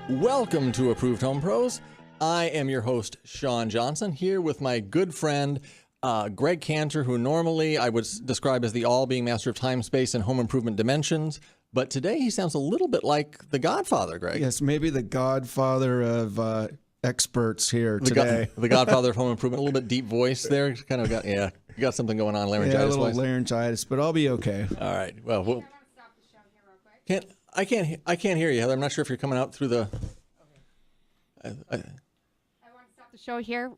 Welcome to Approved Home Pros. I am your host, Sean Johnson, here with my good friend, Greg Cantor, who normally I would describe as the all-being master of time, space, and home improvement dimensions. But today he sounds a little bit like the Godfather, Greg. Yes, maybe the Godfather of experts here today. The Godfather of home improvement. A little bit deep voice there. Kind of got, you got something going on, laryngitis. Yeah, a little laryngitis, but I'll be okay. All right. Well, I can't hear you, Heather. I'm not sure if you're coming out through the. I want to stop the show here.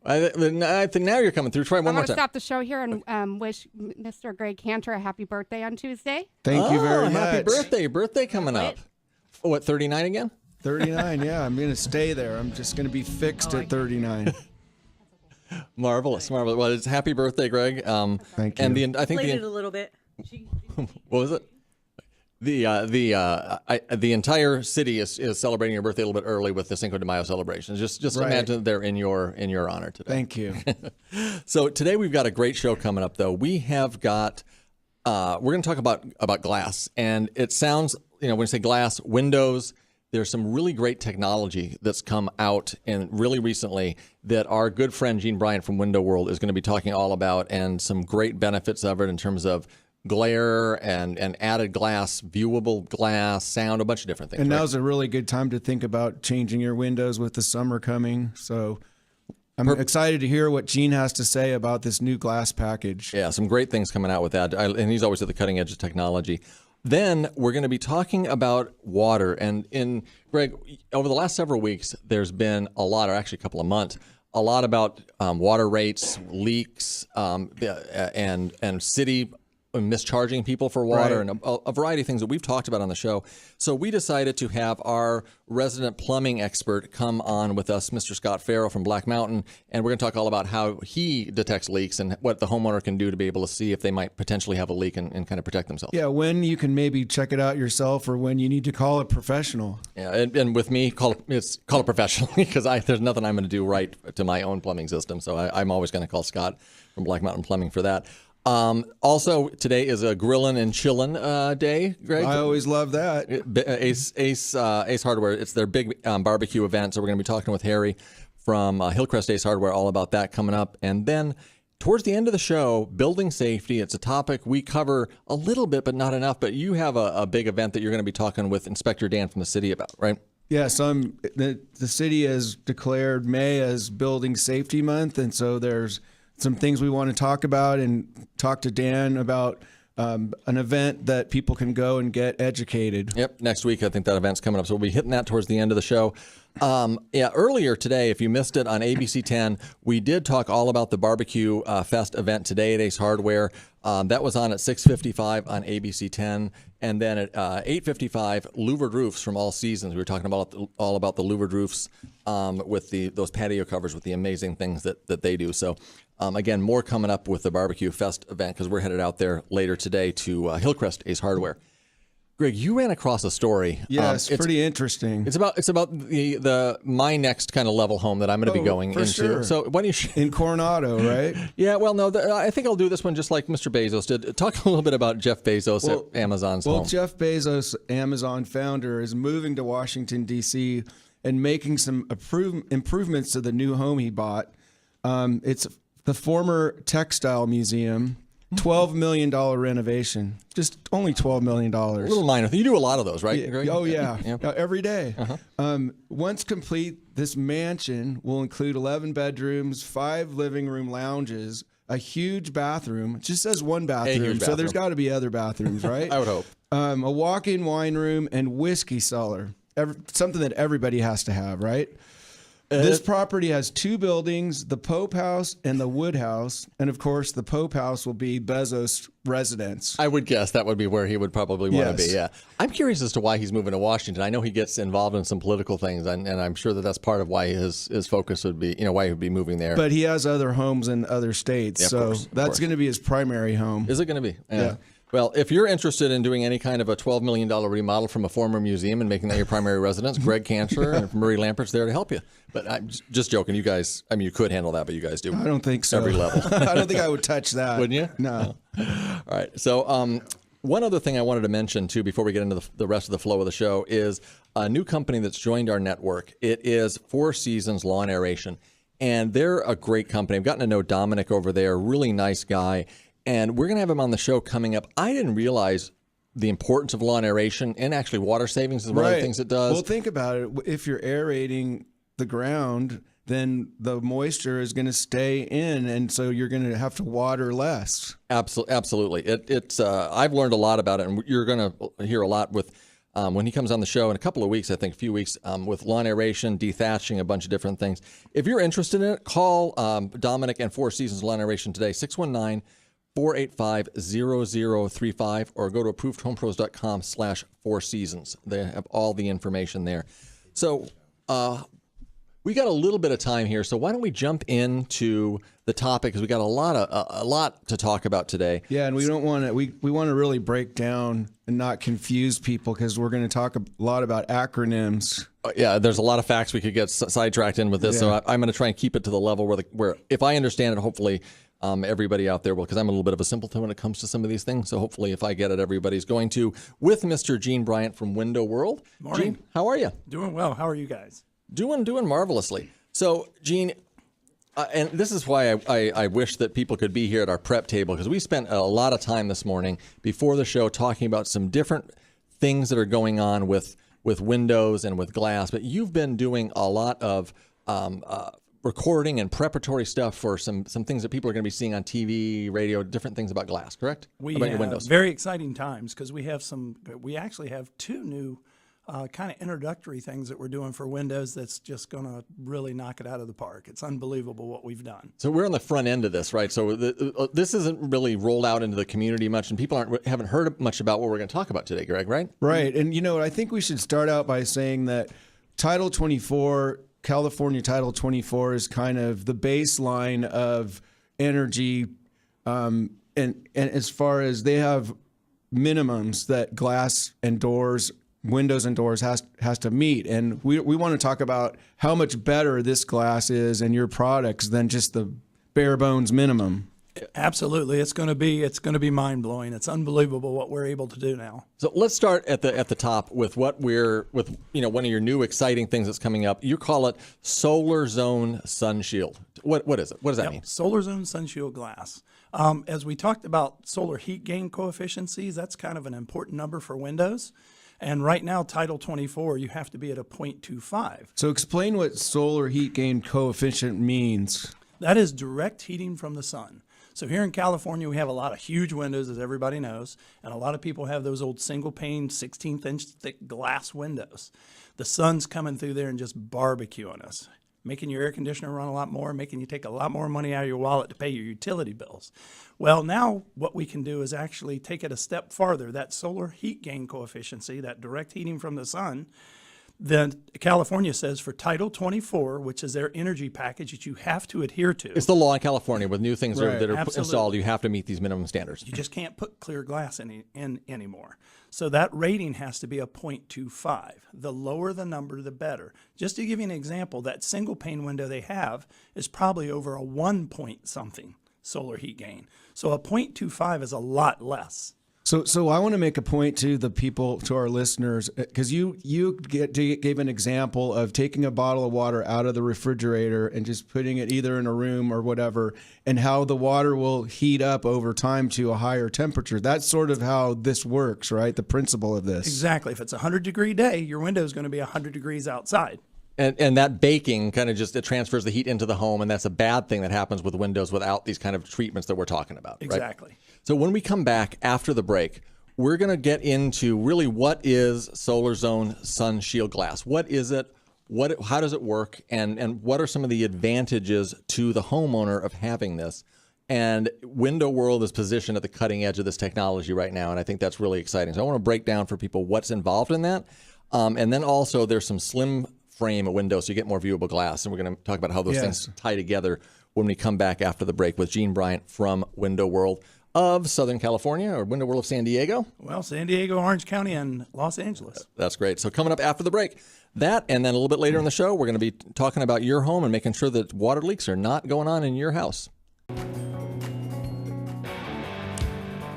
I think now you're coming through. Try one more time. I want to stop the show here and wish Mr. Greg Cantor a happy birthday on Tuesday. Thank you very much. Happy birthday. Your birthday coming up. Oh, what, 39 again? 39, yeah. I'm going to stay there. I'm just going to be fixed at 39. Marvelous. Well, it's happy birthday, Greg. Thank you. And I think Played it a little bit. What was it? The entire city is celebrating your birthday a little bit early with the Cinco de Mayo celebrations. Just Right. imagine they're in your honor today. Thank you. So today we've got a great show coming up, though. We have got we're going to talk about glass, and it sounds, when you say glass, windows. There's some really great technology that's come out and really recently that our good friend Gene Bryant from Window World is going to be talking all about, and some great benefits of it in terms of glare and added glass, viewable glass, sound, a bunch of different things. And right? now's a really good time to think about changing your windows with the summer coming. So I'm excited to hear what Gene has to say about this new glass package. Yeah, some great things coming out with that. And he's always at the cutting edge of technology. Then we're going to be talking about water. And Greg, over the last several weeks, there's been a lot, or actually a couple of months, a lot about water rates, leaks, and city mischarging people for water, Right. and a variety of things that we've talked about on the show. So we decided to have our resident plumbing expert come on with us, Mr. Scott Farrell from Black Mountain, and we're going to talk all about how he detects leaks and what the homeowner can do to be able to see if they might potentially have a leak and kind of protect themselves. Yeah, when you can maybe check it out yourself or when you need to call a professional. Yeah, and with me, call it professionally, because there's nothing I'm going to do right to my own plumbing system. So I'm always going to call Scott from Black Mountain Plumbing for that. Also, today is a grillin' and chillin' day, Greg. I always love that. Ace Hardware, it's their big barbecue event. So we're going to be talking with Harry from Hillcrest Ace Hardware all about that coming up. And then towards the end of the show, building safety. It's a topic we cover a little bit, but not enough. But you have a big event that you're going to be talking with Inspector Dan from the city about, right? Yes, the city has declared May as Building Safety Month, and so there's some things we want to talk about and talk to Dan about an event that people can go and get educated. Yep, next week I think that event's coming up, so we'll be hitting that towards the end of the show. Earlier today, if you missed it on ABC 10, we did talk all about the Barbecue Fest event today at Ace Hardware. That was on at 6:55 on ABC 10, and then at 8:55, louvered roofs from All Seasons. We were talking about all about the louvered roofs with those patio covers with the amazing things that they do. So again, more coming up with the Barbecue Fest event because we're headed out there later today to Hillcrest Ace Hardware. Greg, you ran across a story. Yes, it's pretty interesting. It's about my next kind of level home that I'm going to be going into. Sure. So why don't you In Coronado, right? Yeah, well, no, I think I'll do this one just like Mr. Bezos did. Talk a little bit about Jeff Bezos at Amazon's home. Well, Jeff Bezos, Amazon founder, is moving to Washington, D.C. and making some improvements to the new home he bought. It's the former textile museum. $12 million renovation. Just only $12 million. A little minor. You do a lot of those, right, Greg? Oh, yeah. Every day. Once complete, this mansion will include 11 bedrooms, 5 living room lounges, a huge bathroom. It just says one bathroom, so there's got to be other bathrooms, right? I would hope. A walk-in wine room and whiskey cellar. Something that everybody has to have, right? This property has 2 buildings, the Pope House and the Wood House. And, of course, the Pope House will be Bezos' residence. I would guess that would be where he would probably want to be, yeah. I'm curious as to why he's moving to Washington. I know he gets involved in some political things, and I'm sure that's part of why his focus would be, why he would be moving there. But he has other homes in other states, Yeah, so of course. that's going to be his primary home. Is it going to be? Yeah. Well, if you're interested in doing any kind of a $12 million remodel from a former museum and making that your primary residence, Greg Cantor and Marie Lampert's there to help you. But I'm just joking. You guys, you could handle that, but you guys do. I don't think so. Every level. I don't think I would touch that. Wouldn't you? No. All right. So One other thing I wanted to mention, too, before we get into the rest of the flow of the show is a new company that's joined our network. It is Four Seasons Lawn Aeration, and they're a great company. I've gotten to know Dominic over there, really nice guy, and we're going to have him on the show coming up. I didn't realize the importance of lawn aeration and actually water savings is one of the things it does. Well, think about it. If you're aerating the ground, then the moisture is going to stay in, and so you're going to have to water less. Absolutely. It's I've learned a lot about it, and you're going to hear a lot with when he comes on the show in a couple of weeks, I think a few weeks, with lawn aeration, dethatching, a bunch of different things. If you're interested in it, call Dominic and Four Seasons Lawn Aeration today, 619-485-0035, or go to approvedhomepros.com/4seasons. They have all the information there. So we got a little bit of time here, so why don't we jump into the topic, because we got a lot to talk about today. Yeah, and we don't want to we want to really break down and not confuse people, because we're going to talk a lot about acronyms. Yeah, there's a lot of facts we could get sidetracked in with this, so I'm going to try and keep it to the level where if I understand it, hopefully everybody out there will, because I'm a little bit of a simpleton when it comes to some of these things. So hopefully if I get it, everybody's going to. With Mr. Gene Bryant from Window World. Morning. Gene, how are you? Doing well. How are you guys? Doing marvelously. So, Gene, and this is why I wish that people could be here at our prep table, because we spent a lot of time this morning before the show talking about some different things that are going on with Windows and with glass. But you've been doing a lot of recording and preparatory stuff for some things that people are going to be seeing on TV, radio, different things about glass, correct? About your windows. Very exciting times, because we actually have two new kind of introductory things that we're doing for Windows that's just going to really knock it out of the park. It's unbelievable what we've done. So we're on the front end of this, right? So this isn't really rolled out into the community much, and people haven't heard much about what we're going to talk about today, Greg, right? Right. And, I think we should start out by saying that Title 24, California Title 24, is kind of the baseline of energy. And as far as they have minimums that glass and doors, windows and doors has to meet. And we want to talk about how much better this glass is and your products than just the bare bones minimum. Absolutely. It's going to be mind blowing. It's unbelievable what we're able to do now. So let's start at the top with one of your new exciting things that's coming up. You call it Solar Zone Sun Shield. What is it? What does that mean? Solar Zone Sun Shield glass. As we talked about solar heat gain coefficiencies, that's kind of an important number for Windows. And right now, Title 24, you have to be at a 0.25. So explain what solar heat gain coefficient means. That is direct heating from the sun. So here in California, we have a lot of huge windows, as everybody knows, and a lot of people have those old single-pane, 16th-inch thick glass windows. The sun's coming through there and just barbecuing us, making your air conditioner run a lot more, making you take a lot more money out of your wallet to pay your utility bills. Well, now what we can do is actually take it a step farther. That solar heat gain coefficient, that direct heating from the sun, then California says for Title 24, which is their energy package that you have to adhere to. It's the law in California with new things that are Absolutely. installed. You have to meet these minimum standards. You just can't put clear glass in anymore. So that rating has to be a 0.25. The lower the number, the better. Just to give you an example, that single pane window they have is probably over a 1 point something solar heat gain. So a 0.25 is a lot less. So I want to make a point to the people, to our listeners, because you gave an example of taking a bottle of water out of the refrigerator and just putting it either in a room or whatever, and how the water will heat up over time to a higher temperature. That's sort of how this works, right? The principle of this. Exactly. If it's a 100-degree day, your window is going to be 100 degrees outside. And that baking kind of it transfers the heat into the home, and that's a bad thing that happens with windows without these kind of treatments that we're talking about. Exactly. Right? So when we come back after the break, we're going to get into really what is Solar Zone Sun Shield glass. What is it? How does it work? And what are some of the advantages to the homeowner of having this? And Window World is positioned at the cutting edge of this technology right now, and I think that's really exciting. So I want to break down for people what's involved in that. And then also there's some slim frame window so you get more viewable glass, and we're going to talk about how those things tie together when we come back after the break with Gene Bryant from Window World of Southern California, or Window World of San Diego. Well, San Diego, Orange County, and Los Angeles. That's great. So coming up after the break, that, and then a little bit later in the show, we're going to be talking about your home and making sure that water leaks are not going on in your house.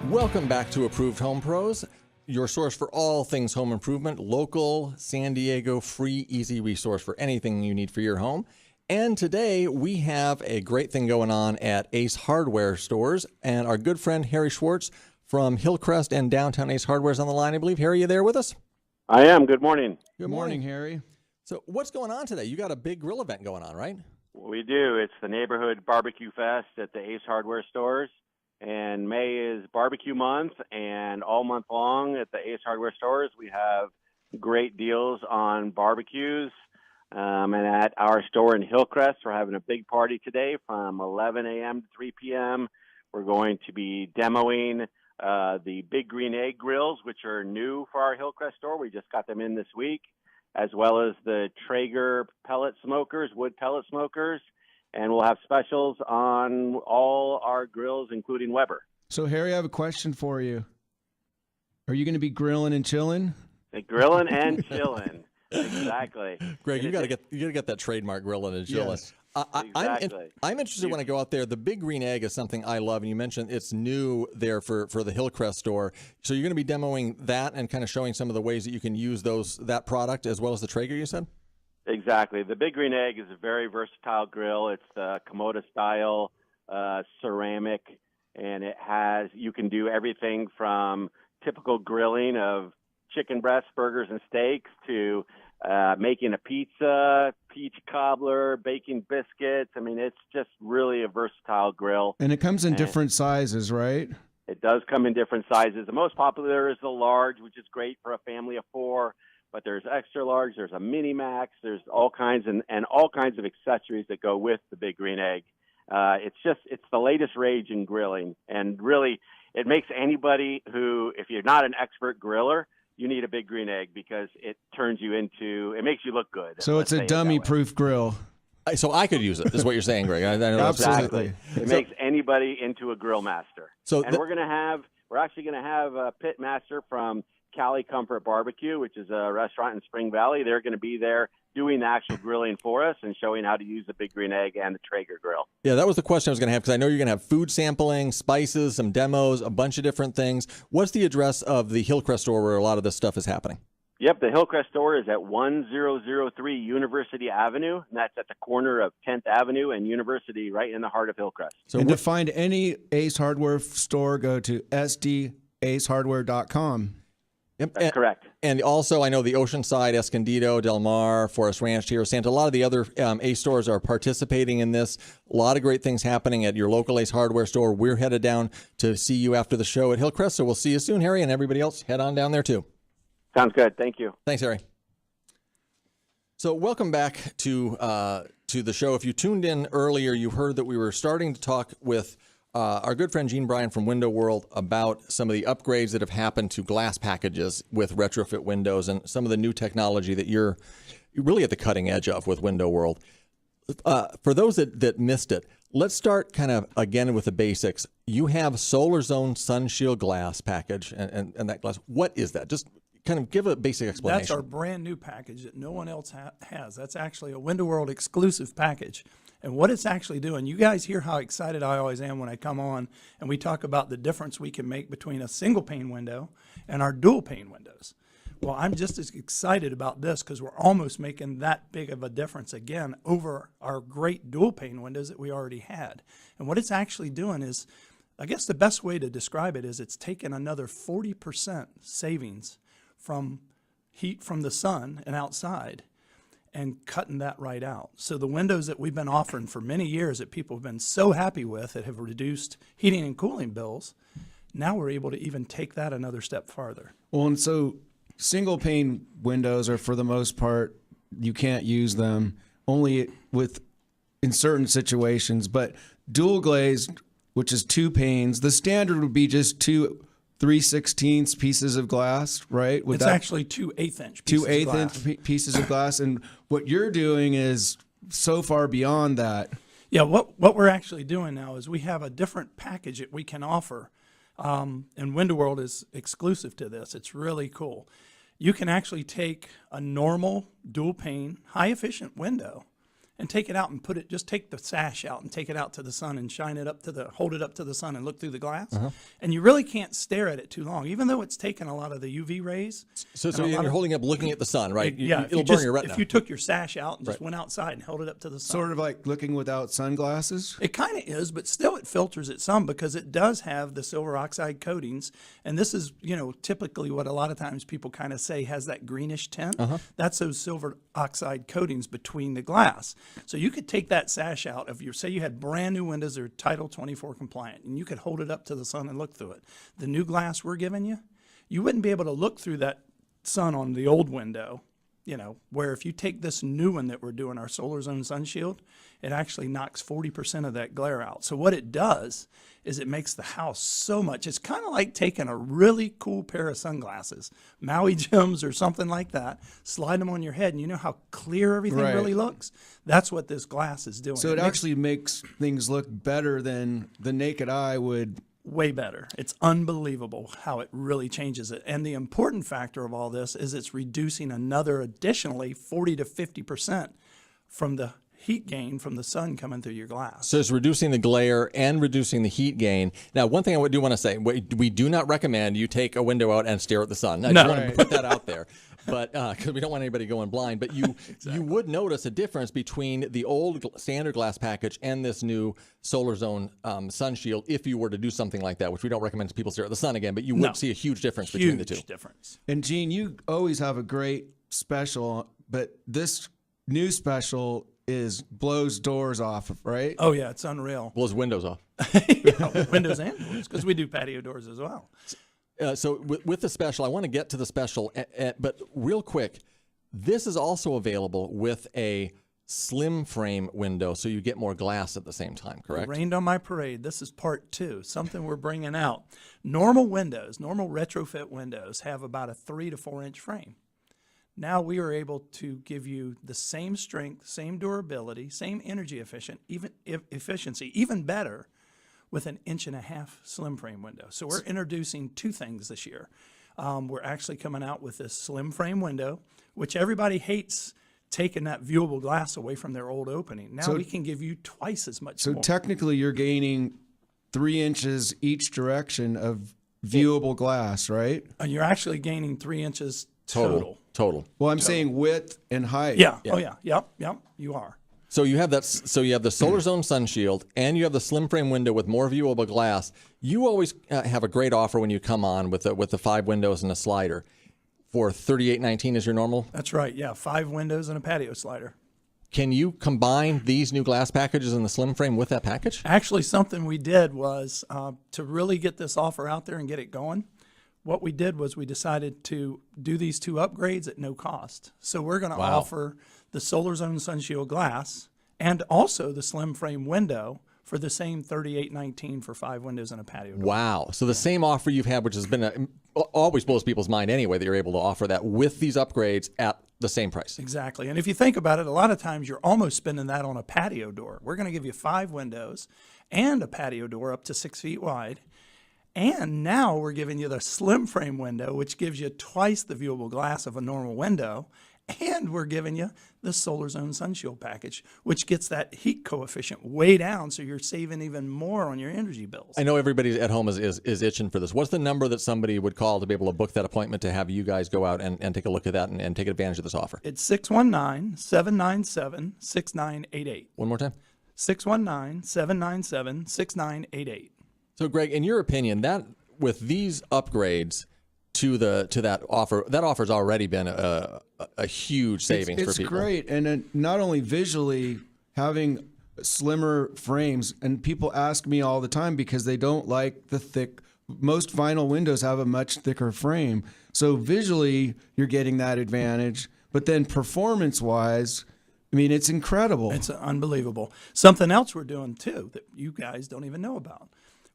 Welcome back to Approved Home Pros, your source for all things home improvement, local, San Diego, free, easy resource for anything you need for your home. And today we have a great thing going on at Ace Hardware stores, and our good friend Harry Schwartz from Hillcrest and Downtown Ace Hardware is on the line, I believe. Harry, you there with us? I am. Good morning. Good morning, Harry. So what's going on today? You got a big grill event going on, right? We do. It's the Neighborhood Barbecue Fest at the Ace Hardware stores. And May is barbecue month, and all month long at the Ace Hardware stores, we have great deals on barbecues. And at our store in Hillcrest, we're having a big party today from 11 a.m. to 3 p.m. We're going to be demoing the Big Green Egg grills, which are new for our Hillcrest store. We just got them in this week, as well as the Traeger pellet smokers, wood pellet smokers. And we'll have specials on all our grills, including Weber. So, Harry, I have a question for you. Are you going to be grilling and chilling? Grilling and chilling. Exactly. Greg, you got to get that trademark grilling and chilling. Yes. Exactly. I'm interested when I go out there. The Big Green Egg is something I love, and you mentioned it's new there for the Hillcrest store. So you're going to be demoing that and kind of showing some of the ways that you can use that product as well as the Traeger, you said? Exactly. The Big Green Egg is a very versatile grill. It's the Komoda style ceramic, and you can do everything from typical grilling of chicken breasts, burgers, and steaks to making a pizza, peach cobbler, baking biscuits. I mean, it's just really a versatile grill. And it comes in different sizes, right? It does come in different sizes. The most popular is the large, which is great for a family of 4. But there's extra large, there's a mini max, there's all kinds and all kinds of accessories that go with the Big Green Egg. It's the latest rage in grilling, and really it makes anybody who, if you're not an expert griller, you need a Big Green Egg because it makes you look good. So it's a dummy-proof grill. So I could use it, is what you're saying, Greg. I know that's Absolutely. It makes anybody into a grill master. So we're actually going to have a pit master from Cali Comfort Barbecue, which is a restaurant in Spring Valley. They're going to be there doing the actual grilling for us and showing how to use the Big Green Egg and the Traeger grill. Yeah, that was the question I was going to have, because I know you're going to have food sampling, spices, some demos, a bunch of different things. What's the address of the Hillcrest store where a lot of this stuff is happening? Yep, the Hillcrest store is at 1003 University Avenue, and that's at the corner of 10th Avenue and University, right in the heart of Hillcrest. So to find any Ace Hardware store, go to sdacehardware.com. Yep. That's correct. And also, I know the Oceanside, Escondido, Del Mar, Forest Ranch, Tierra Santa, a lot of the other Ace stores are participating in this. A lot of great things happening at your local Ace Hardware store. We're headed down to see you after the show at Hillcrest, so we'll see you soon, Harry, and everybody else. Head on down there, too. Sounds good. Thank you. Thanks, Harry. So welcome back to the show. If you tuned in earlier, you heard that we were starting to talk with our good friend Gene Bryan from Window World about some of the upgrades that have happened to glass packages with retrofit windows and some of the new technology that you're really at the cutting edge of with Window World. For those that missed it, let's start kind of again with the basics. You have Solar Zone Sun Shield glass package and that glass. What is that? Just kind of give a basic explanation. That's our brand new package that no one else has. That's actually a Window World exclusive package. And what it's actually doing, you guys hear how excited I always am when I come on and we talk about the difference we can make between a single pane window and our dual pane windows. Well, I'm just as excited about this because we're almost making that big of a difference again over our great dual pane windows that we already had. And what it's actually doing is, I guess the best way to describe it is it's taken another 40% savings from heat from the sun and outside and cutting that right out. So the windows that we've been offering for many years that people have been so happy with that have reduced heating and cooling bills, now we're able to even take that another step farther. Well, and so single pane windows are, for the most part, you can't use them only in certain situations, but dual glazed, which is 2 panes, the standard would be just 2 3/16 pieces of glass, right? It's actually 2 1/8 pieces 2 1/8 pieces of glass. And what you're doing is so far beyond that. Yeah, what we're actually doing now is we have a different package that we can offer, and Window World is exclusive to this. It's really cool. You can actually take a normal dual pane, high efficient window and take it out and just take the sash out and take it out to the sun and hold it up to the sun and look through the glass. And you really can't stare at it too long, even though it's taken a lot of the UV rays. So you're holding up, looking at the sun, right? Yeah, it'll burn your retina. if you took your sash out and just went outside and held it up to the sun. Sort of like looking without sunglasses. It kind of is, but still it filters it some because it does have the silver oxide coatings. And this is, typically what a lot of times people kind of say has that greenish tint. That's those silver oxide coatings between the glass. So you could take that sash out of say you had brand new windows that are Title 24 compliant, and you could hold it up to the sun and look through it. The new glass we're giving you, you wouldn't be able to look through that sun on the old window. Where if you take this new one that we're doing, our Solar Zone Sun Shield, it actually knocks 40% of that glare out. So what it does is it makes the house so much. It's kind of like taking a really cool pair of sunglasses, Maui Jims or something like that, slide them on your head, and you know how clear everything Right. really looks? That's what this glass is doing. So it actually makes things look better than the naked eye would. Way better. It's unbelievable how it really changes it. And the important factor of all this is it's reducing additionally 40 to 50% from the heat gain from the sun coming through your glass. So it's reducing the glare and reducing the heat gain. Now, one thing I do want to say, we do not recommend you take a window out and stare at the sun. I just want to put that out there. But because we don't want anybody going blind, but you would notice a difference between the old standard glass package and this new Solar Zone Sun Shield if you were to do something like that, which we don't recommend people stare at the sun again, but you would see a huge difference between the two. Huge difference. And Gene, you always have a great special, but this new special blows doors off, right? Oh, yeah, it's unreal. Blows windows off. Windows and doors, because we do patio doors as well. So with the special, I want to get to the special, but real quick, this is also available with a slim frame window, so you get more glass at the same time, correct? Rained on my parade. This is part 2, something we're bringing out. Normal retrofit windows have about a 3 to 4 inch frame. Now we are able to give you the same strength, same durability, same energy efficiency, even better, with an 1.5 inch slim frame window. So we're introducing 2 things this year. We're actually coming out with this slim frame window, which everybody hates taking that viewable glass away from their old opening. Now we can give you twice as much So more. technically you're gaining 3 inches each direction of viewable glass, right? And you're actually gaining 3 inches total. Well, I'm saying width and height. Yeah. Oh, yeah. Yep. You are. So you have that. So you have the Solar Zone Sun Shield, and you have the slim frame window with more viewable glass. You always have a great offer when you come on with the 5 windows and a slider. For $38.19 is your normal. That's right. Yeah. 5 windows and a patio slider. Can you combine these new glass packages and the slim frame with that package? Actually, something we did was to really get this offer out there and get it going. What we did was we decided to do these 2 upgrades at no cost. So we're going to offer the Solar Zone Sun Shield glass and also the slim frame window for the same $38.19 for 5 windows and a patio door. Wow. So the same offer you've had, which has been always blows people's mind anyway, that you're able to offer that with these upgrades at the same price. Exactly. And if you think about it, a lot of times you're almost spending that on a patio door. We're going to give you 5 windows and a patio door up to 6 feet wide. And now we're giving you the slim frame window, which gives you twice the viewable glass of a normal window. And we're giving you the Solar Zone Sun Shield package, which gets that heat coefficient way down, so you're saving even more on your energy bills. I know everybody at home is itching for this. What's the number that somebody would call to be able to book that appointment to have you guys go out and take a look at that and take advantage of this offer? It's 619-797-6988. One more time. 619-797-6988. So, Greg, in your opinion, that with these upgrades to that offer's already been a huge savings for people. It's great, and not only visually having slimmer frames, and people ask me all the time because they don't like the thick. Most vinyl windows have a much thicker frame, so visually you're getting that advantage. But then performance-wise, I mean, it's incredible. It's unbelievable. Something else we're doing too that you guys don't even know about.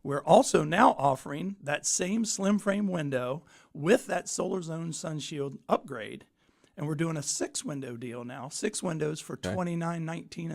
We're also now offering that same slim frame window with that Solar Zone Sun Shield upgrade, and we're doing a 6-window deal now. 6 windows for $29.19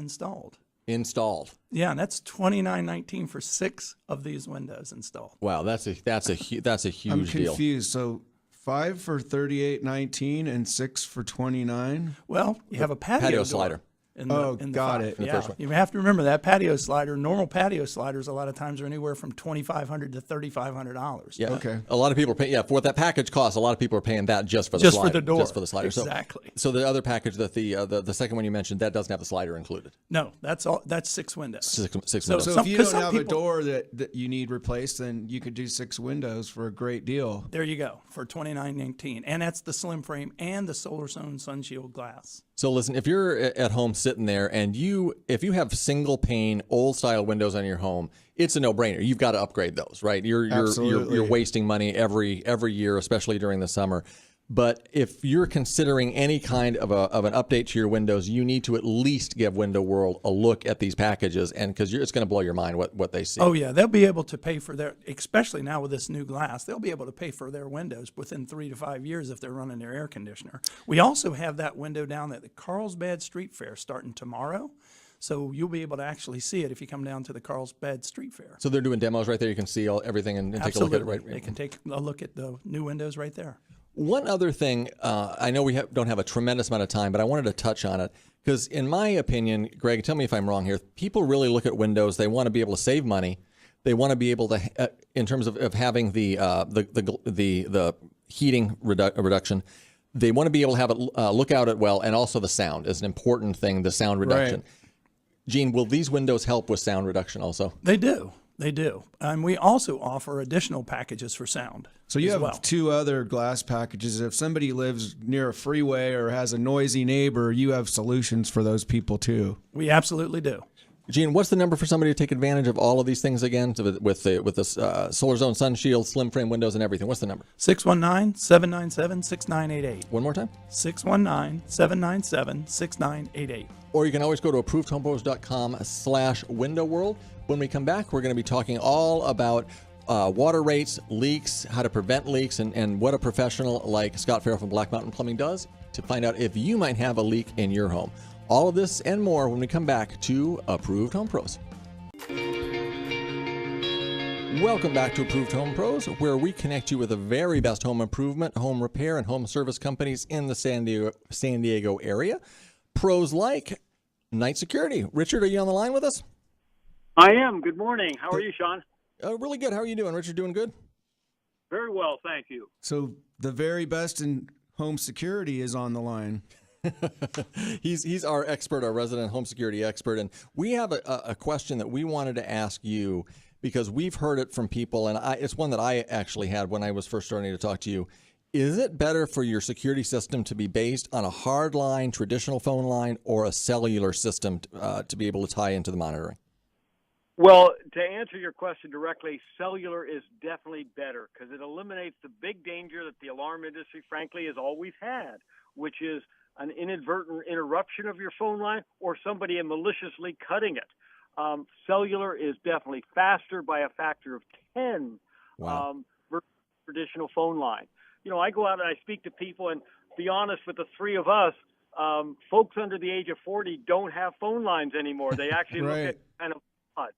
installed. Yeah, and that's $29.19 for 6 of these windows installed. Wow, that's a huge I'm deal. confused. So 5 for $38.19 and 6 for $29. Well, you have a patio door. slider. got it. Yeah, you have to remember that patio slider. Normal patio sliders a lot of times are anywhere from $2,500 to $3,500. Yeah. Okay. A lot of people are paying. Yeah, for what that package costs, a lot of people are paying that just for the Just slider. for the door. Just for the slider. Exactly. So the other package that the second one you mentioned, that doesn't have the slider included. No, that's all. That's 6 windows. Six So- windows. So Some- if you 'cause don't some have a people- door that you need replaced, then you could do 6 windows for a great deal. There you go for $29.19, and that's the slim frame and the Solar Zone Sunshield glass. So listen, if you're at home sitting there and if you have single pane old style windows on your home, it's a no-brainer. You've got to upgrade those, right? You're Absolutely. wasting money every year, especially during the summer. But if you're considering any kind of an update to your windows, you need to at least give Window World a look at these packages, and because it's going to blow your mind what they see. Oh yeah, they'll be able to pay for their, especially now with this new glass, they'll be able to pay for their windows within 3 to 5 years if they're running their air conditioner. We also have that window down at the Carlsbad Street Fair starting tomorrow. So you'll be able to actually see it if you come down to the Carlsbad Street Fair. So they're doing demos right there. You can see everything and take a look at it. Right. They can take a look at the new windows right there. One other thing, I know we don't have a tremendous amount of time, but I wanted to touch on it because, in my opinion, Greg, tell me if I'm wrong here. People really look at windows. They want to be able to save money. They want to be able to, in terms of having the heating reduction. They want to be able to have it look out at well, and also the sound is an important thing. The sound reduction. Right. Gene, will these windows help with sound reduction also? They do. They do. And we also offer additional packages for sound. So you as have well. 2 other glass packages. If somebody lives near a freeway or has a noisy neighbor, you have solutions for those people too. We absolutely do. Gene, what's the number for somebody to take advantage of all of these things again with this Solar Zone Sunshield, slim frame windows, and everything? What's the number? 619-797-6988. One more time. 619-797-6988. Or you can always go to approvedhomepros.com/window world. When we come back, we're going to be talking all about water rates, leaks, how to prevent leaks, and what a professional like Scott Farrell from Black Mountain Plumbing does to find out if you might have a leak in your home. All of this and more when we come back to Approved Home Pros. Welcome back to Approved Home Pros, where we connect you with the very best home improvement, home repair, and home service companies in the San Diego area. Pros like Night Security. Richard, are you on the line with us? I am. Good morning. How are you, Sean? Really good. How are you doing, Richard? Doing good? Very well, thank you. So the very best in home security is on the line. He's our expert, our resident home security expert, and we have a question that we wanted to ask you because we've heard it from people, and it's one that I actually had when I was first starting to talk to you. Is it better for your security system to be based on a hard line, traditional phone line, or a cellular system to be able to tie into the monitoring? Well, to answer your question directly, cellular is definitely better because it eliminates the big danger that the alarm industry, frankly, has always had, which is an inadvertent interruption of your phone line or somebody maliciously cutting it. Cellular is definitely faster by a factor of 10 versus traditional phone line. You know, I go out and I speak to people, and be honest with the 3 of us, folks under the age of 40 don't have phone lines anymore. They actually Right. look at kind of odd.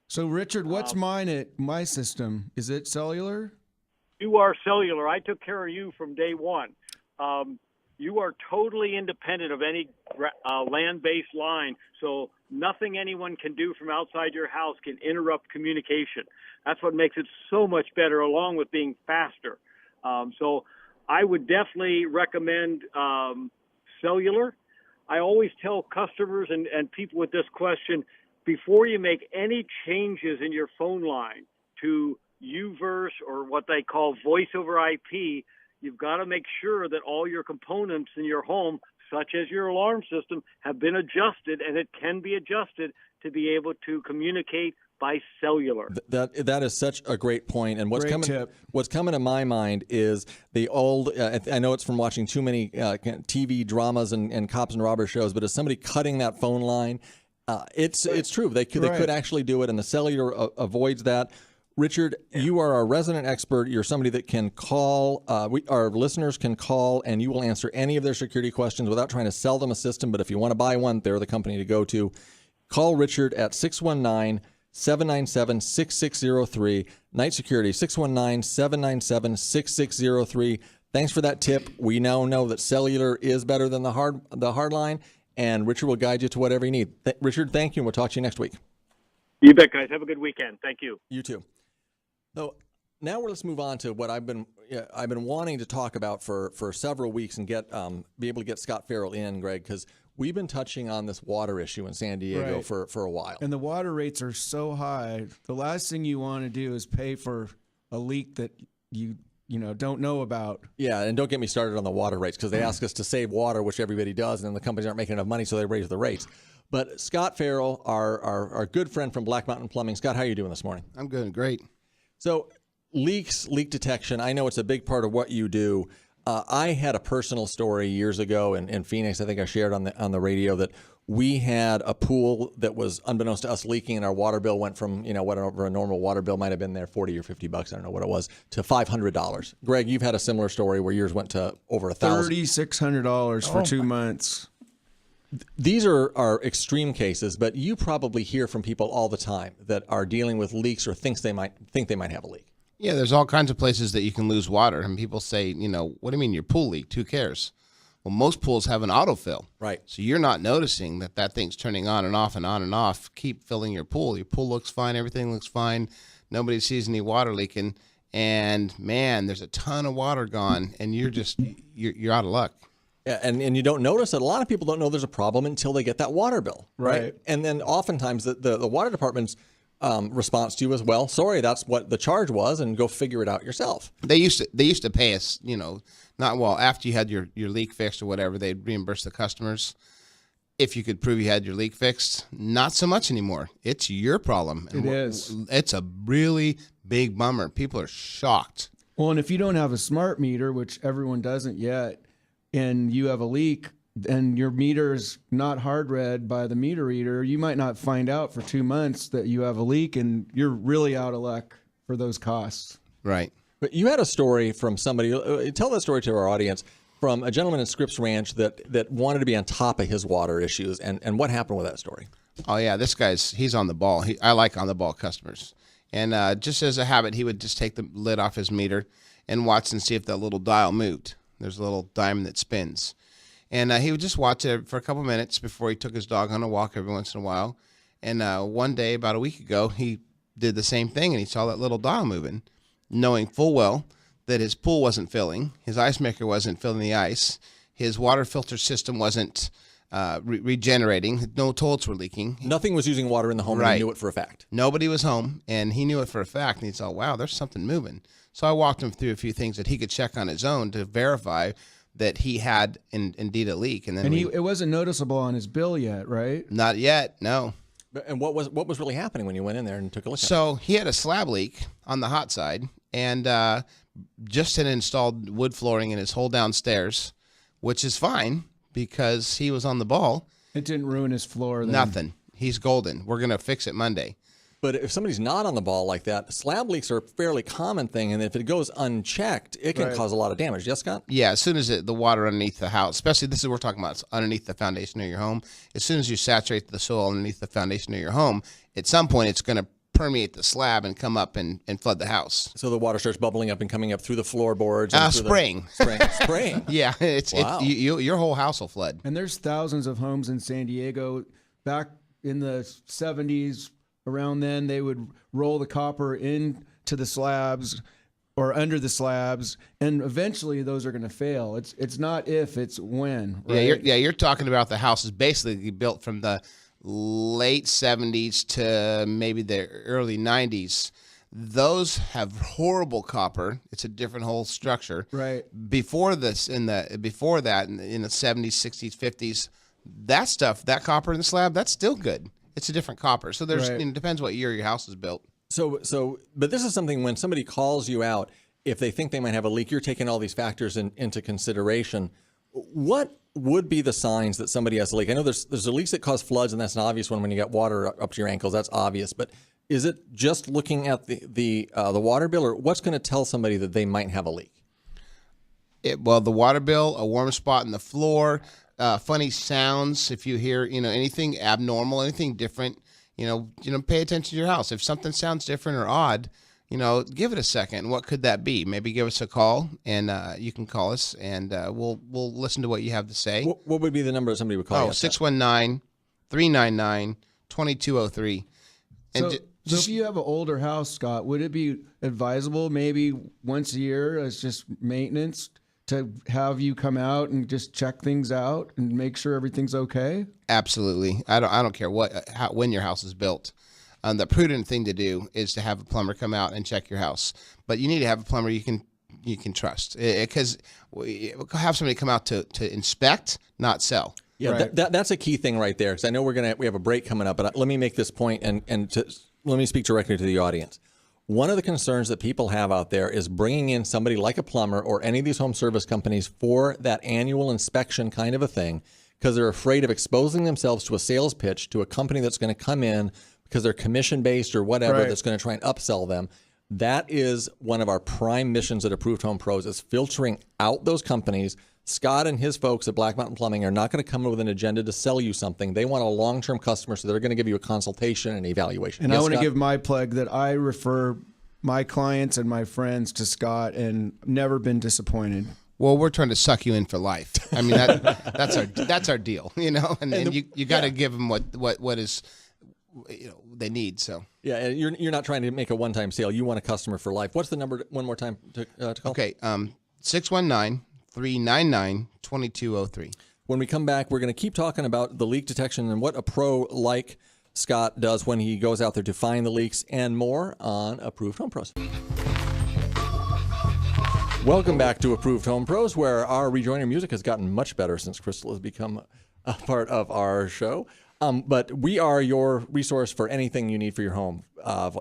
So Richard, what's mine at my system? Is it cellular? You are cellular. I took care of you from day one. You are totally independent of any land-based line, so nothing anyone can do from outside your house can interrupt communication. That's what makes it so much better, along with being faster. So I would definitely recommend cellular. I always tell customers and people with this question, before you make any changes in your phone line to UVerse or what they call voice over IP, you've got to make sure that all your components in your home, such as your alarm system, have been adjusted, and it can be adjusted to be able to communicate by cellular. That is such a great point. And what's Great tip. coming to my mind is the old. I know it's from watching too many TV dramas and cops and robber shows, but as somebody cutting that phone line, it's true. They could actually do it, and the cellular avoids that. Richard, you are our resident expert. You're somebody that can call. Our listeners can call, and you will answer any of their security questions without trying to sell them a system. But if you want to buy one, they're the company to go to. Call Richard at 619-797-6603. Night Security, 619-797-6603. Thanks for that tip. We now know that cellular is better than the hard line, and Richard will guide you to whatever you need. Richard, thank you, and we'll talk to you next week. You bet, guys. Have a good weekend. Thank you. You too. So now let's move on to what I've been wanting to talk about for several weeks and be able to get Scott Farrell in, Greg, because we've been touching on this water issue in San Diego Right. for a while. And the water rates are so high. The last thing you want to do is pay for a leak that you don't know about. Yeah, and don't get me started on the water rates, because they ask us to save water, which everybody does, and then the companies aren't making enough money, so they raise the rates. But Scott Farrell, our good friend from Black Mountain Plumbing. Scott, how are you doing this morning? I'm good. Great. So leaks, leak detection, I know it's a big part of what you do. I had a personal story years ago in Phoenix. I think I shared on the radio that we had a pool that was, unbeknownst to us, leaking, and our water bill went from, whatever a normal water bill might have been there, $40 or $50, I don't know what it was, to $500. Greg, you've had a similar story where yours went to over $1,000. $3,600 for 2 months. These are extreme cases, but you probably hear from people all the time that are dealing with leaks or think they might have a leak. Yeah, there's all kinds of places that you can lose water. And people say, what do you mean your pool leaked? Who cares? Well, most pools have an autofill. Right. So you're not noticing that thing's turning on and off and on and off. Keep filling your pool. Your pool looks fine. Everything looks fine. Nobody sees any water leaking. And, man, there's a ton of water gone, and you're out of luck. Yeah, and you don't notice it. A lot of people don't know there's a problem until they get that water bill. Right. And then oftentimes the water department's response to you is, well, sorry, that's what the charge was, and go figure it out yourself. They used to pay us, after you had your leak fixed or whatever, they'd reimburse the customers if you could prove you had your leak fixed. Not so much anymore. It's your problem. It is. It's a really big bummer. People are shocked. Well, and if you don't have a smart meter, which everyone doesn't yet, and you have a leak and your meter is not hard read by the meter reader, you might not find out for 2 months that you have a leak, and you're really out of luck for those costs. Right. But you had a story from somebody. Tell that story to our audience, from a gentleman in Scripps Ranch that wanted to be on top of his water issues, and what happened with that story? Oh, yeah, this he's on the ball. I like on-the-ball customers. And just as a habit, he would just take the lid off his meter and watch and see if that little dial moved. There's a little diamond that spins. And he would just watch it for a couple minutes before he took his dog on a walk every once in a while. And one day, about a week ago, he did the same thing, and he saw that little dial moving, knowing full well that his pool wasn't filling, his ice maker wasn't filling the ice, his water filter system wasn't regenerating, no toilets were leaking. Nothing was using water in the home, and Right. he knew it for a fact. Nobody was home, and he knew it for a fact, and he thought, wow, there's something moving. So I walked him through a few things that he could check on his own to verify that he had indeed a leak. And then It wasn't noticeable on his bill yet, right? not yet, no. And what was really happening when you went in there and took a look at it? So he had a slab leak on the hot side, and just had installed wood flooring in his whole downstairs, which is fine because he was on the ball. It didn't ruin his floor then. Nothing. He's golden. We're going to fix it Monday. But if somebody's not on the ball like that, slab leaks are a fairly common thing, and if it goes unchecked, it can cause a lot of damage. Yes, Scott? Yeah, as soon as the water underneath the house, especially this is what we're talking about, it's underneath the foundation of your home. As soon as you saturate the soil underneath the foundation of your home, at some point it's going to permeate the slab and come up and flood the house. So the water starts bubbling up and coming up through the floorboards. And through Spraying. Spraying. Yeah, Wow. your whole house will flood. And there's thousands of homes in San Diego. Back in the 70s, around then, they would roll the copper into the slabs or under the slabs, and eventually those are going to fail. It's not if, it's when. Right? You're talking about the houses basically built from the late 70s to maybe the early 90s. Those have horrible copper. It's a different whole structure. Right. Before that, in the 70s, 60s, 50s, that stuff, that copper in the slab, that's still good. It's a different copper. So there's, Right. it depends what year your house is built. But this is something when somebody calls you out, if they think they might have a leak, you're taking all these factors into consideration. What would be the signs that somebody has a leak? I know there's leaks that cause floods, and that's an obvious one when you get water up to your ankles. That's obvious. But is it just looking at the water bill, or what's going to tell somebody that they might have a leak? The water bill, a warm spot in the floor, funny sounds. If you hear, anything abnormal, anything different, pay attention to your house. If something sounds different or odd, give it a second. What could that be? Maybe give us a call, and you can call us, and we'll listen to what you have to say. What would be the number somebody would call you? 619-399-2203. So, And so if you have an older house, Scott, would it be advisable maybe once a year as just maintenance to have you come out and just check things out and make sure everything's okay? Absolutely. I don't care when your house is built. The prudent thing to do is to have a plumber come out and check your house. But you need to have a plumber you can trust, because have somebody come out to inspect, not sell. Yeah, Right. that's a key thing right there. Because I know we have a break coming up, but let me make this point and let me speak directly to the audience. One of the concerns that people have out there is bringing in somebody like a plumber or any of these home service companies for that annual inspection kind of a thing, because they're afraid of exposing themselves to a sales pitch to a company that's going to come in because they're commission based or whatever, Right. that's going to try and upsell them. That is one of our prime missions at Approved Home Pros, is filtering out those companies. Scott and his folks at Black Mountain Plumbing are not going to come with an agenda to sell you something. They want a long-term customer, so they're going to give you a consultation and evaluation. And Yes, I want to Scott? give my plug that I refer my clients and my friends to Scott and never been disappointed. Well, we're trying to suck you in for life. I mean, that's our deal, and you got to give them what is, they need. So. Yeah, and you're not trying to make a one-time sale. You want a customer for life. What's the number one more time to call? Okay, 619-399-2203. When we come back, we're going to keep talking about the leak detection and what a pro like Scott does when he goes out there to find the leaks and more on Approved Home Pros. Welcome back to Approved Home Pros, where our rejoiner music has gotten much better since Crystal has become a part of our show. But we are your resource for anything you need for your home,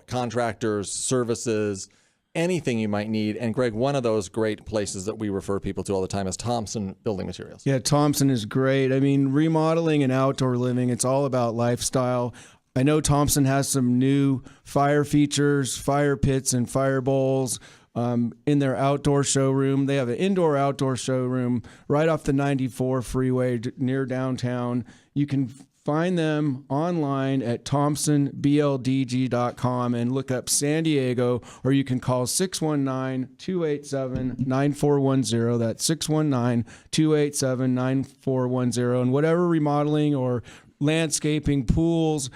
contractors, services, anything you might need. And Greg, one of those great places that we refer people to all the time is Thompson Building Materials. Yeah, Thompson is great. I mean, remodeling and outdoor living, it's all about lifestyle. I know Thompson has some new fire features, fire pits and fire bowls in their outdoor showroom. They have an indoor-outdoor showroom right off the 94 freeway near downtown. You can find them online at thompsonbldg.com and look up San Diego, or you can call 619-287-9410. That's 619-287-9410. And whatever remodeling or landscaping, pools,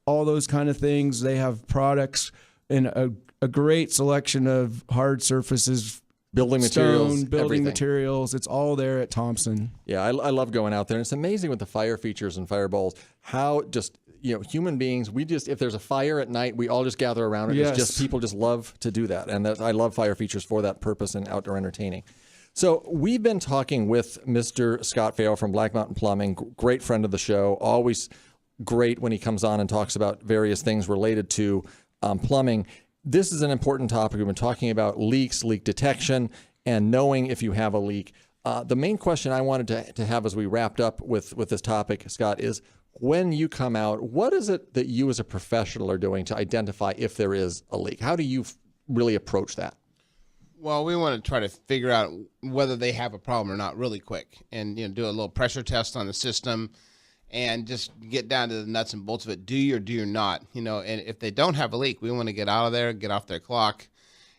all those kind of things, they have products and a great selection of hard surfaces, Building materials, stone, building everything. materials. It's all there at Thompson. Yeah, I love going out there. And it's amazing with the fire features and fire bowls, how just, human beings, if there's a fire at night, we all just gather around it. Yes. It's just, people just love to do that. And I love fire features for that purpose and outdoor entertaining. So we've been talking with Mr. Scott Farrell from Black Mountain Plumbing, great friend of the show, always great when he comes on and talks about various things related to plumbing. This is an important topic. We've been talking about leaks, leak detection, and knowing if you have a leak. The main question I wanted to have as we wrapped up with this topic, Scott, is when you come out, what is it that you as a professional are doing to identify if there is a leak? How do you really approach that? Well, we want to try to figure out whether they have a problem or not really quick, and do a little pressure test on the system, and just get down to the nuts and bolts of it. Do you or do you not? And if they don't have a leak, we want to get out of there, get off their clock,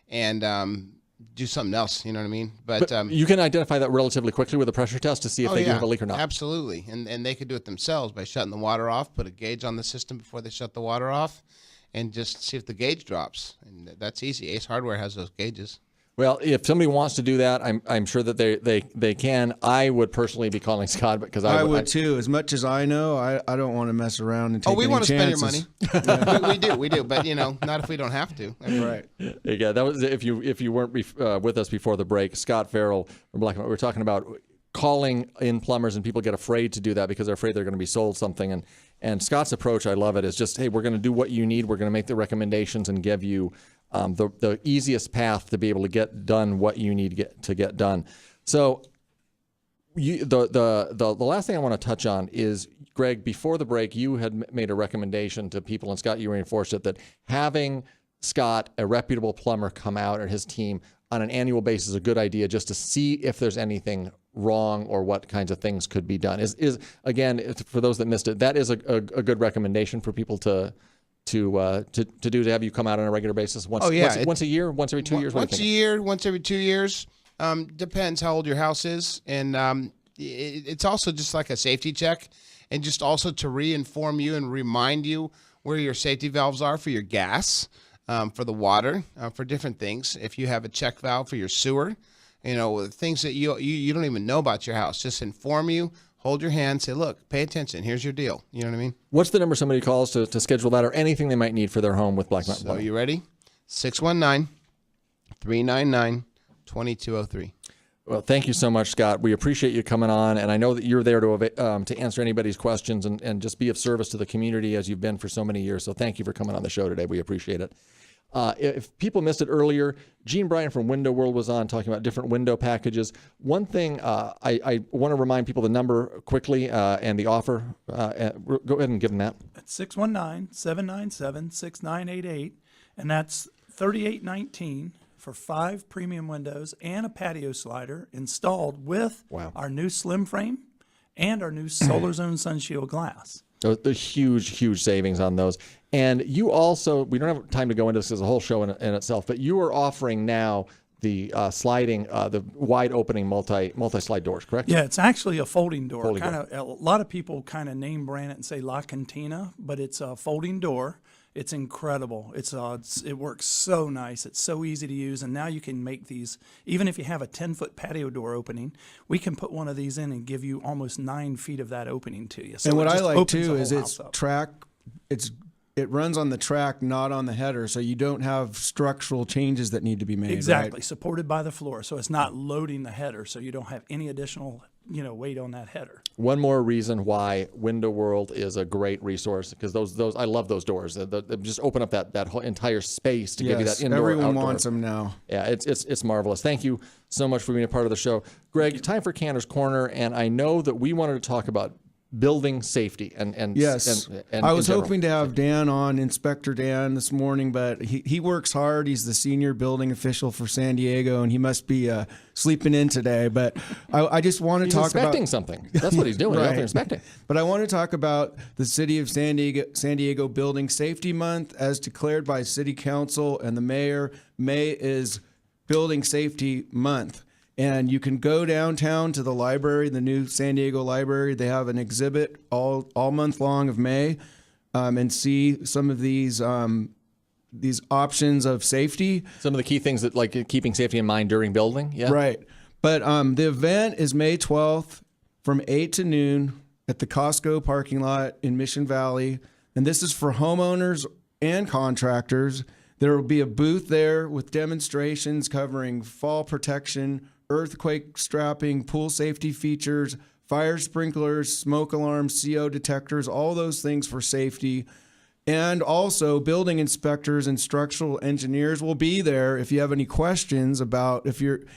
and do something else. You know what I mean? But you can identify that relatively quickly with a pressure test to see if they do have a leak or not. Absolutely, and they could do it themselves by shutting the water off, put a gauge on the system before they shut the water off, and just see if the gauge drops. And that's easy. Ace Hardware has those gauges. Well, if somebody wants to do that, I'm sure that they can. I would personally be calling Scott because I would too. As much as I know, I don't want to mess around and take any we want to chances. spend your money. we do, but not if we don't have to. I mean, Right. Yeah, that was if you weren't with us before the break. Scott Farrell from Black Mountain. We were talking about calling in plumbers, and people get afraid to do that because they're afraid they're going to be sold something. And Scott's approach, I love it, is just, hey, we're going to do what you need. We're going to make the recommendations and give you the easiest path to be able to get done what you need to get done. So the last thing I want to touch on is, Greg, before the break, you had made a recommendation to people, and Scott, you reinforced it, that having Scott, a reputable plumber, come out and his team on an annual basis is a good idea, just to see if there's anything wrong or what kinds of things could be done. Is again, for those that missed it, that is a good recommendation for people to to have you come out on a regular basis? Once a year, once every 2 years. Once a year, once every 2 years. Depends how old your house is, and it's also just like a safety check, and just also to reinform you and remind you where your safety valves are for your gas, for the water, for different things. If you have a check valve for your sewer, things that you don't even know about your house, just inform you. Hold your hand, say, look, pay attention. Here's your deal. You know what I mean? What's the number somebody calls to schedule that or anything they might need for their home with Black Mountain So Plumbing? you ready? 619-399-2203. Well, thank you so much, Scott. We appreciate you coming on, and I know that you're there to answer anybody's questions and just be of service to the community as you've been for so many years. So thank you for coming on the show today. We appreciate it. If people missed it earlier, Gene Bryan from Window World was on talking about different window packages. One thing I want to remind people the number quickly and the offer. Go ahead and give them that. It's 619-797-6988, and that's $38.19 for 5 premium windows and a patio slider installed with our new slim frame and our new Solar Zone Sunshield glass. The huge savings on those. And you also, we don't have time to go into this as a whole show in itself, but you are offering now the the wide opening multi-slide doors, correct? Yeah, it's actually a folding door. Folding A lot of people kind of name brand it and say La Cantina, but it's a folding door. It's incredible. It works so nice. It's so easy to use, and now you can make these. Even if you have a 10-foot patio door opening, we can put one of these in and give you almost 9 feet of that opening to you. So and what I like opens too the is whole it's house up. track. It runs on the track, not on the header, so you don't have structural changes that need to be made. Exactly, right? supported by the floor, so it's not loading the header, so you don't have any additional weight on that header. One more reason why Window World is a great resource, because those I love those doors. They just open up that whole entire space to give you that indoor. Everyone outdoor. wants them now. Yeah, it's marvelous. Thank you so much for being a part of the show, Greg. Time for Cantor's Corner, and I know that we wanted to talk about building safety and yes, and I was in general. hoping to have Dan on, Inspector Dan, this morning, but he works hard. He's the senior building official for San Diego, and he must be sleeping in today. But I just want to talk inspecting about something. That's what he's doing. He's out Right. there inspecting. But I want to talk about the City of San Diego Building Safety Month, as declared by City Council and the mayor. May is Building Safety Month. And you can go downtown to the library, the new San Diego Library. They have an exhibit all month long of May, and see some of these options of safety. Some of the key things that, like keeping safety in mind during building. Yeah. Right. But the event is May 12th from 8 to noon at the Costco parking lot in Mission Valley. And this is for homeowners and contractors. There will be a booth there with demonstrations covering fall protection, earthquake strapping, pool safety features, fire sprinklers, smoke alarms, CO detectors, all those things for safety. And also building inspectors and structural engineers will be there if you have any questions about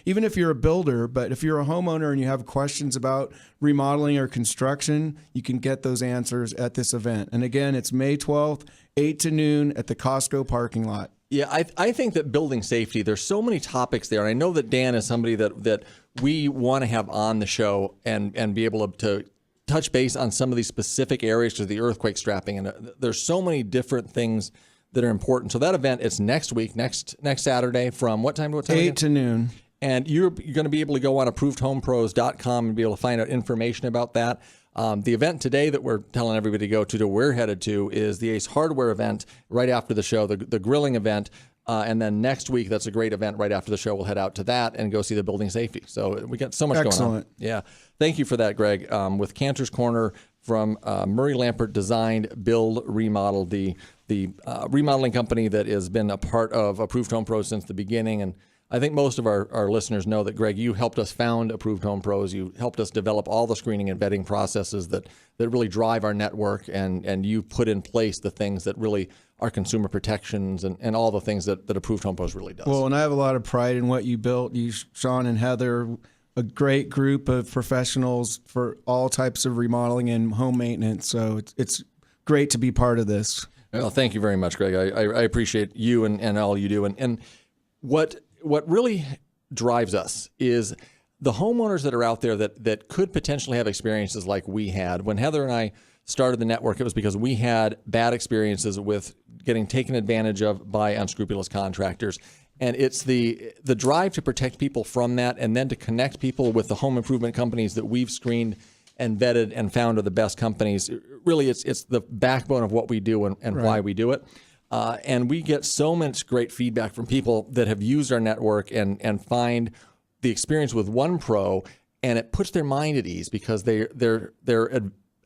even if you're a builder, but if you're a homeowner and you have questions about remodeling or construction, you can get those answers at this event. And again, it's May 12th, 8 to noon at the Costco parking lot. Yeah, I think that building safety, there's so many topics there. And I know that Dan is somebody that we want to have on the show and be able to touch base on some of these specific areas to the earthquake strapping. And there's so many different things that are important. So that event, it's next week, next Saturday from what time to what time? 8 to noon. And you're going to be able to go on ApprovedHomePros.com and be able to find out information about that. The event today that we're telling everybody to go to we're headed to is the Ace Hardware event right after the show, the grilling event. And then next week, that's a great event right after the show. We'll head out to that and go see the building safety. So we got so much going on. Excellent. Yeah. Thank you for that, Greg. With Cantor's Corner from Murray Lampert Designed, Build, Remodel, the remodeling company that has been a part of Approved Home Pros since the beginning. And I think most of our listeners know that, Greg, you helped us found Approved Home Pros. You helped us develop all the screening and vetting processes that really drive our network, and you put in place the things that really are consumer protections and all the things that Approved Home Pros really does. Well, and I have a lot of pride in what you built. You, Sean and Heather, a great group of professionals for all types of remodeling and home maintenance. So it's great to be part of this. Well, thank you very much, Greg. I appreciate you and all you do. And what really drives us is the homeowners that are out there that could potentially have experiences like we had when Heather and I started the network, it was because we had bad experiences with getting taken advantage of by unscrupulous contractors. And it's the drive to protect people from that, and then to connect people with the home improvement companies that we've screened and vetted and found are the best companies. Really, it's the backbone of what we do and why we do it. And we get so much great feedback from people that have used our network and find the experience with one pro, and it puts their mind at ease because they're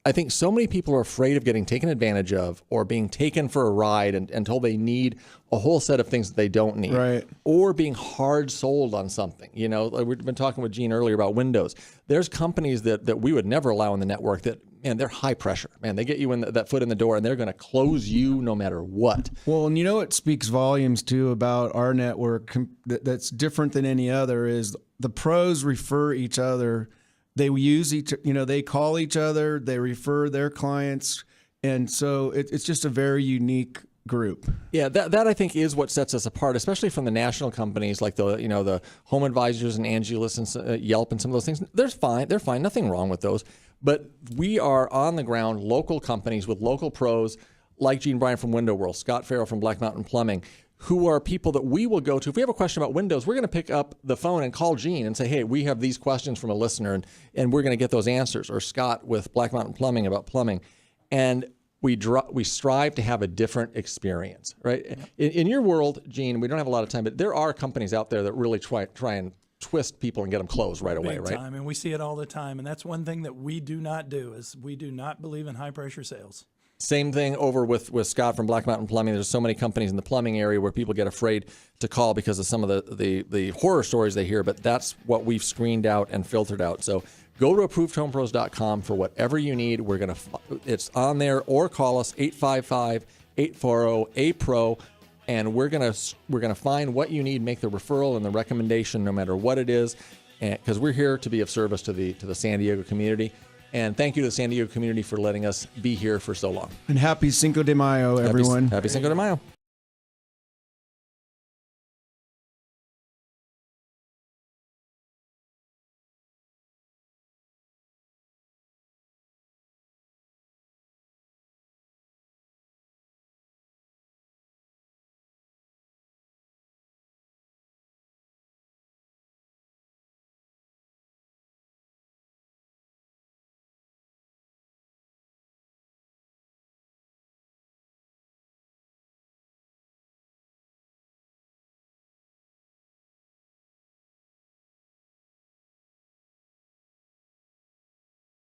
I think so many people are afraid of getting taken advantage of or being taken for a ride and told they need a whole set of things that they don't need, Right. or being hard sold on something. You know, like we've been talking with Gene earlier about Windows. There's companies that we would never allow in the network that, man, they're high pressure. Man, they get you in that foot in the door and they're going to close you no matter what. Well, and you know what speaks volumes too about our network that's different than any other is the pros refer each other. They use they call each other, they refer their clients. And so it's just a very unique group. Yeah, that I think is what sets us apart, especially from the national companies like the Home Advisors and Angelus and Yelp and some of those things. They're fine, nothing wrong with those. But we are on the ground, local companies with local pros like Gene Bryan from Window World, Scott Farrell from Black Mountain Plumbing, who are people that we will go to. If we have a question about Windows, we're going to pick up the phone and call Gene and say, hey, we have these questions from a listener, and we're going to get those answers. Or Scott with Black Mountain Plumbing about plumbing. And we strive to have a different experience, right? In your world, Gene, we don't have a lot of time, but there are companies out there that really try and twist people and get them closed right away, Big right? time, and we see it all the time. And that's one thing that we do not do is we do not believe in high pressure sales. Same thing over with Scott from Black Mountain Plumbing. There's so many companies in the plumbing area where people get afraid to call because of some of the horror stories they hear, but that's what we've screened out and filtered out. So go to ApprovedHomePros.com for whatever you need. It's on there, or call us 855-840-APRO, and we're gonna find what you need, make the referral and the recommendation, no matter what it is, because we're here to be of service to the San Diego community. And thank you to the San Diego community for letting us be here for so long. And happy Cinco de Mayo, everyone. Happy Cinco de Mayo.